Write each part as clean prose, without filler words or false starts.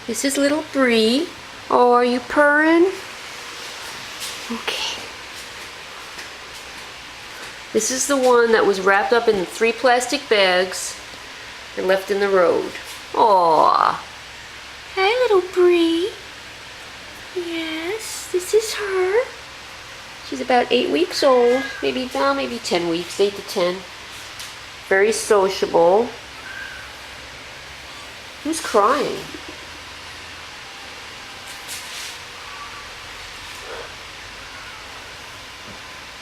This is little Bree. Oh, are you purring? Okay. This is the one that was wrapped up in 3 plastic bags and left in the road. Aw. Hi, little Bree. Yes, this is her. She's about 8 weeks old, maybe 10 weeks, 8 to 10. Very sociable. Who's crying?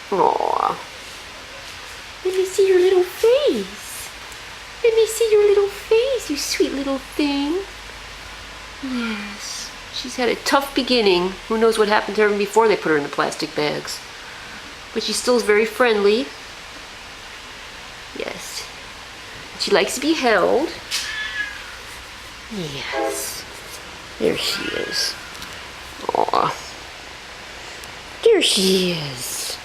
Aw. Let me see your little face. Let me see your little face, you sweet little thing. Yes. She's had a tough beginning. Who knows what happened to her before they put her in the plastic bags. But she still is very friendly. Yes. She likes to be held. Yes. There she is. Aw. There she is.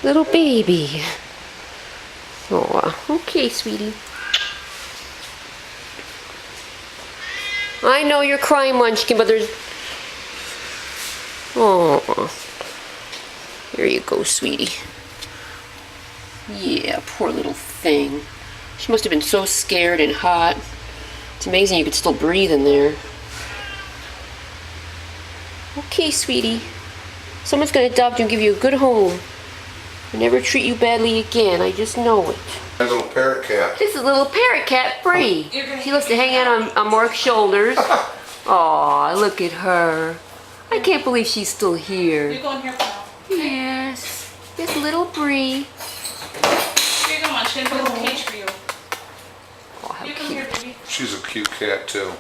Little baby. Aw. Okay, sweetie. I know you're crying, Munchkin, but there's... Oh, here you go, sweetie. Yeah, poor little thing. She must have been so scared and hot. It's amazing you could still breathe in there. Okay, sweetie. Someone's gonna adopt you and give you a good home. And never treat you badly again, I just know it. A little parrot cat. This is a little parrot cat, Bree. She loves to hang out on Mark's shoulders. Aw, look at her. I can't believe she's still here. You go in here for now. Yes. This little Bree. Here you go, Munchkin. A little cage for you. Oh, how You come cute. here, baby. She's a cute cat too.